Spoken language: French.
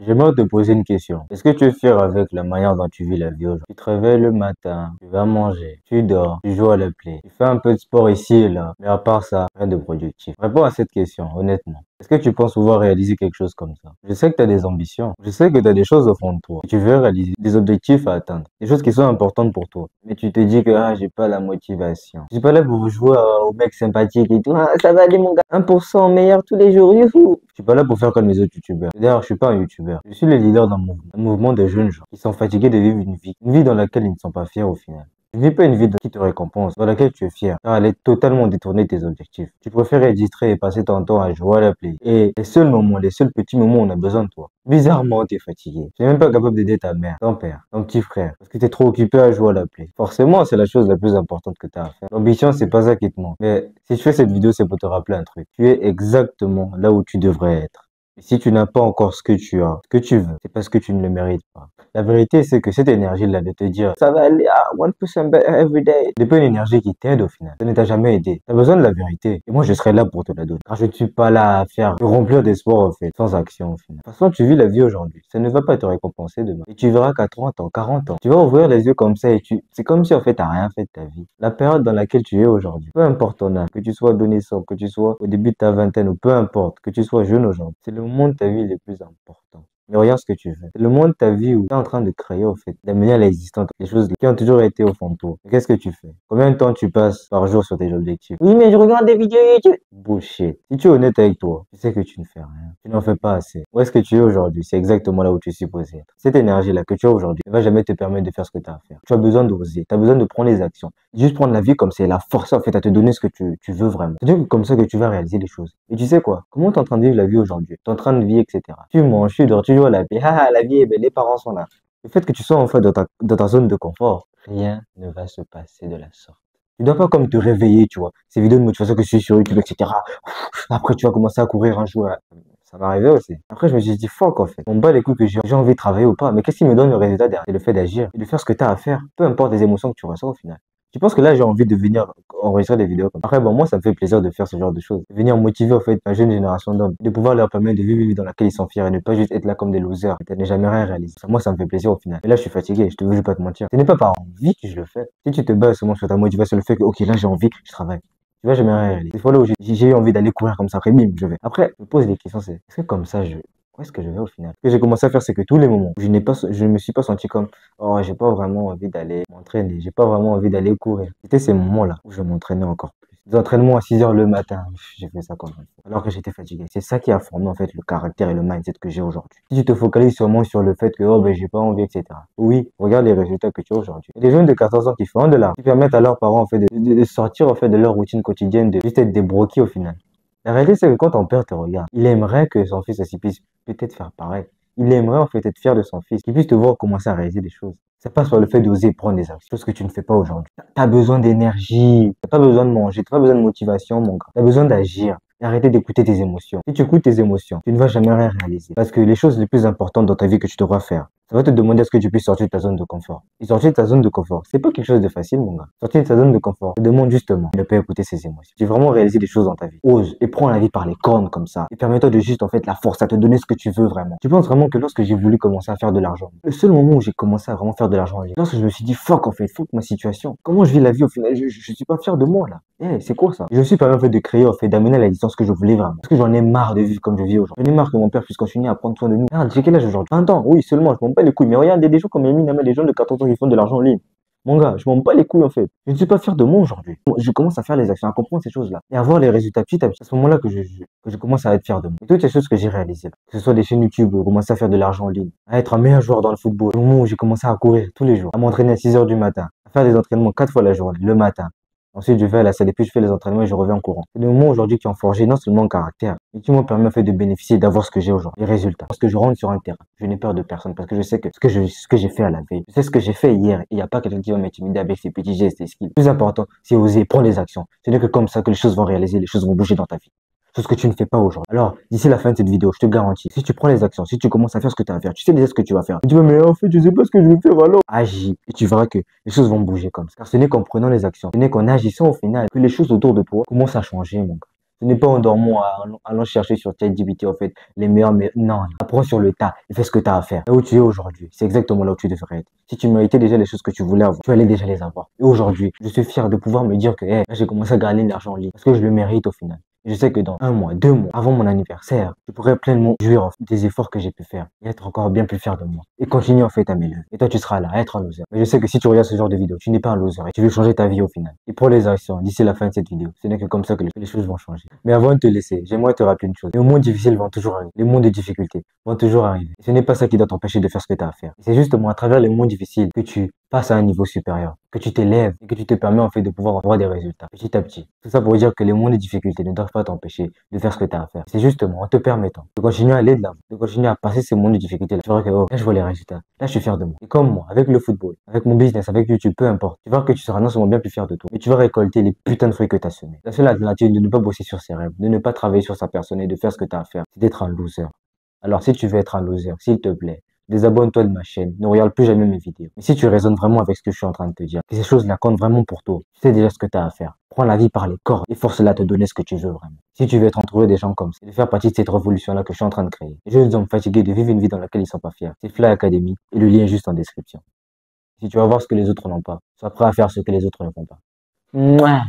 J'aimerais te poser une question. Est-ce que tu es fier avec la manière dont tu vis la vie aujourd'hui? Tu te réveilles le matin, tu vas manger, tu dors, tu joues à la play, tu fais un peu de sport ici et là, mais à part ça, rien de productif. Réponds à cette question, honnêtement. Est-ce que tu penses pouvoir réaliser quelque chose comme ça? Je sais que tu as des ambitions, je sais que tu as des choses au fond de toi, que tu veux réaliser, des objectifs à atteindre, des choses qui sont importantes pour toi. Mais tu te dis que j'ai pas la motivation. Je suis pas là pour jouer au mec sympathique et tout. Ça va aller mon gars, 1% meilleur tous les jours, youhou. Je suis pas là pour faire comme les autres youtubeurs. D'ailleurs, je suis pas un youtubeur. Je suis le leader d'un mouvement. Un mouvement de jeunes gens qui sont fatigués de vivre une vie dans laquelle ils ne sont pas fiers au final. Tu ne vis pas une vie qui te récompense, dans laquelle tu es fier, car elle est totalement détournée de tes objectifs. Tu préfères être distrait et passer ton temps à jouer à la play. Et les seuls moments, les seuls petits moments où on a besoin de toi. Bizarrement, t'es fatigué. Tu n'es même pas capable d'aider ta mère, ton père, ton petit frère, parce que t'es trop occupé à jouer à la play. Forcément, c'est la chose la plus importante que tu as à faire. L'ambition, c'est pas ça qui te manque. Mais si je fais cette vidéo, c'est pour te rappeler un truc. Tu es exactement là où tu devrais être. Et si tu n'as pas encore ce que tu as, ce que tu veux, c'est parce que tu ne le mérites pas. La vérité, c'est que cette énergie-là de te dire, ça va aller à 1% better every day, n'est pas une énergie qui t'aide au final. Ça ne t'a jamais aidé. Tu as besoin de la vérité. Et moi, je serai là pour te la donner. Car je ne suis pas là à faire, te remplir d'espoir au fait, sans action au final. De toute façon, tu vis la vie aujourd'hui. Ça ne va pas te récompenser demain. Et tu verras qu'à 30 ans, 40 ans, tu vas ouvrir les yeux comme ça et c'est comme si en fait, t'as rien fait de ta vie. La période dans laquelle tu es aujourd'hui, peu importe ton âge, que tu sois adolescent, que tu sois au début de ta vingtaine ou peu importe, que tu sois jeune aujourd'hui, c'est le moment de ta vie le plus important. Mais regarde ce que tu fais. C'est le moment de ta vie où tu es en train de créer, au fait, d'amener à l'existence les choses qui ont toujours été au fond de toi. Qu'est-ce que tu fais? Combien de temps tu passes par jour sur tes objectifs? Oui, mais je regarde des vidéos YouTube. Bullshit. Si tu es honnête avec toi, tu sais que tu ne fais rien. Tu n'en fais pas assez. Où est-ce que tu es aujourd'hui? C'est exactement là où tu es supposé être. Cette énergie-là que tu as aujourd'hui ne va jamais te permettre de faire ce que tu as à faire. Tu as besoin d'oser. Tu as besoin de prendre les actions. Juste prendre la vie comme c'est la force, en fait, à te donner ce que tu veux vraiment. C'est comme ça que tu vas réaliser les choses. Et tu sais quoi? Comment tu es en train de vivre la vie aujourd'hui? Tu es en train de vivre, etc. Tu manges, tu dors, tu joues à la vie. Haha, la vie est belle, les parents sont là. Le fait que tu sois en fait dans ta zone de confort, rien ne va se passer de la sorte. Tu dois pas comme te réveiller, tu vois. Ces vidéos de motivation que je suis sur YouTube, etc. Après, tu vas commencer à courir un jour. Ça m'arrivait aussi. Après, je me suis dit, fuck, en fait. On bat les coups que j'ai envie de travailler ou pas. Mais qu'est-ce qui me donne le résultat derrière? C'est le fait d'agir et de faire ce que tu as à faire. Peu importe les émotions que tu ressens au final. Je pense que là, j'ai envie de venir enregistrer des vidéos comme ça. Après, bon, moi, ça me fait plaisir de faire ce genre de choses. De venir motiver, en fait, la jeune génération d'hommes. De pouvoir leur permettre de vivre une vie dans laquelle ils sont fiers et ne pas juste être là comme des losers. Et ne jamais rien réaliser. Moi, ça me fait plaisir au final. Mais là, je suis fatigué. Je vais pas te mentir. Ce n'est pas par envie que je le fais. Si tu te bases seulement sur ta motivation, le fait que, ok, là, j'ai envie, je travaille. Tu vois, jamais rien réaliser. Des fois là où j'ai eu envie d'aller courir comme ça, après, bim, je vais. Après, je me pose des questions, est-ce que comme ça, où est-ce que je vais au final? Ce que j'ai commencé à faire, c'est que tous les moments où je ne me suis pas senti comme, oh, j'ai pas vraiment envie d'aller m'entraîner, j'ai pas vraiment envie d'aller courir. C'était ces moments-là où je m'entraînais encore plus. Des entraînements à 6 heures le matin, j'ai fait ça comme ça. Alors que j'étais fatigué. C'est ça qui a formé, en fait, le caractère et le mindset que j'ai aujourd'hui. Si tu te focalises seulement sur le fait que, oh, ben, j'ai pas envie, etc. Oui, regarde les résultats que tu as aujourd'hui. Il y a des jeunes de 14 ans qui font de l'art, qui permettent à leurs parents, en fait, de sortir, en fait, de leur routine quotidienne, de juste être débroqués au final. La réalité, c'est que quand ton père te regarde, il aimerait que son fils aussi puisse peut-être faire pareil. Il aimerait en fait être fier de son fils, qu'il puisse te voir commencer à réaliser des choses. Ça passe par le fait d'oser prendre des actions, chose que tu ne fais pas aujourd'hui. T'as besoin d'énergie, t'as pas besoin de manger, t'as pas besoin de motivation, mon gars. T'as besoin d'agir. Et arrêter d'écouter tes émotions. Si tu écoutes tes émotions, tu ne vas jamais rien réaliser. Parce que les choses les plus importantes dans ta vie que tu devras faire, ça va te demander à ce que tu puisses sortir de ta zone de confort. Et sortir de ta zone de confort, c'est pas quelque chose de facile, mon gars. Sortir de ta zone de confort, ça demande justement de ne pas écouter ses émotions. Tu veux vraiment réaliser des choses dans ta vie. Ose et prends la vie par les cornes comme ça. Et permets-toi de juste en fait la force à te donner ce que tu veux vraiment. Tu penses vraiment que lorsque j'ai voulu commencer à faire de l'argent, le seul moment où j'ai commencé à vraiment faire de l'argent, lorsque je me suis dit fuck en fait, fuck ma situation. Comment je vis la vie au final, je suis pas fier de moi là. C'est quoi ça? Je me suis permis en fait de créer en fait, d'amener à la distance que je voulais vraiment. Parce que j'en ai marre de vivre comme je vis aujourd'hui. J'en ai marre que mon père puisse continuer à prendre soin de nous. Regarde, j'ai quel âge aujourd'hui? 20 ans, oui, seulement, je m'en bats les couilles. Mais regarde, il y a des gens comme Eminem, des gens de 14 ans qui font de l'argent en ligne. Mon gars, je m'en bats les couilles en fait. Je ne suis pas fier de moi aujourd'hui. Je commence à faire les actions, à comprendre ces choses-là. Et à voir les résultats petit à petit. C'est à ce moment-là que je commence à être fier de moi. Et toutes ces choses que j'ai réalisées. Que ce soit des chaînes YouTube, commencer à faire de l'argent en ligne. À être un meilleur joueur dans le football. Au moment où j'ai commencé à courir tous les jours. À m'entraîner à 6 heures du matin. À faire des entraînements 4 fois la journée, le matin. Ensuite, je vais à la salle et puis je fais les entraînements et je reviens en courant. C'est des moments aujourd'hui qui ont forgé non seulement mon caractère, mais qui m'ont permis en fait de bénéficier d'avoir ce que j'ai aujourd'hui, les résultats. Parce que je rentre sur un terrain, je n'ai peur de personne parce que je sais que ce que j'ai fait à la veille, je sais ce que j'ai fait hier et il n'y a pas quelqu'un qui va m'intimider avec ses petits gestes et skills. Le plus important, c'est oser prendre les actions. Ce n'est que comme ça que les choses vont réaliser, les choses vont bouger dans ta vie. C'est ce que tu ne fais pas aujourd'hui. Alors, d'ici la fin de cette vidéo, je te garantis, si tu prends les actions, si tu commences à faire ce que tu as à faire, tu sais déjà ce que tu vas faire. Et tu vas, mais en fait, je sais pas ce que je vais faire alors. Agis et tu verras que les choses vont bouger comme ça. Car ce n'est qu'en prenant les actions, ce n'est qu'en agissant au final que les choses autour de toi commencent à changer, mon gars. Ce n'est pas en dormant, allant chercher sur ChatGPT, en fait, les meilleurs, mais non, apprends sur le tas et fais ce que tu as à faire. Là où tu es aujourd'hui, c'est exactement là où tu devrais être. Si tu méritais déjà les choses que tu voulais avoir, tu allais déjà les avoir. Et aujourd'hui, je suis fier de pouvoir me dire que, là, j'ai commencé à gagner de l'argent en ligne parce que je le mérite au final. Je sais que dans 1 mois, 2 mois, avant mon anniversaire, je pourrais pleinement jouir des efforts que j'ai pu faire et être encore bien plus fier de moi. Et continuer en fait à m'élever. Et toi, tu seras là, à être un loser. Mais je sais que si tu regardes ce genre de vidéo, tu n'es pas un loser et tu veux changer ta vie au final. Et pour les actions, d'ici la fin de cette vidéo, ce n'est que comme ça que les choses vont changer. Mais avant de te laisser, j'aimerais te rappeler une chose. Les moments difficiles vont toujours arriver. Les moments de difficulté vont toujours arriver. Et ce n'est pas ça qui doit t'empêcher de faire ce que tu as à faire. C'est justement à travers les moments difficiles que tu passes à un niveau supérieur, que tu t'élèves et que tu te permets en fait de pouvoir avoir des résultats petit à petit. Tout ça pour dire que les moments de difficulté ne doivent pas t'empêcher de faire ce que tu as à faire. C'est justement en te permettant de continuer à aller de l'avant, de continuer à passer ces moments de difficulté là. Tu verras que oh, là je vois les résultats, là je suis fier de moi. Et comme moi, avec le football, avec mon business, avec YouTube, peu importe, tu verras que tu seras non seulement bien plus fier de toi, mais tu vas récolter les putains de fruits que tu as semés. La seule alternative de ne pas bosser sur ses rêves, de ne pas travailler sur sa personne et de faire ce que tu as à faire, c'est d'être un loser. Alors si tu veux être un loser, s'il te plaît, désabonne-toi de ma chaîne, ne regarde plus jamais mes vidéos. Mais si tu raisonnes vraiment avec ce que je suis en train de te dire, que ces choses-là comptent vraiment pour toi, tu sais déjà ce que tu as à faire. Prends la vie par les cordes et force-la à te donner ce que tu veux vraiment. Si tu veux être entouré des gens comme ça, et de faire partie de cette révolution-là que je suis en train de créer, les jeunes hommes fatigués de vivre une vie dans laquelle ils sont pas fiers, c'est Fly Academy et le lien est juste en description. Si tu vas voir ce que les autres n'ont pas, sois prêt à faire ce que les autres ne font pas. Mouah.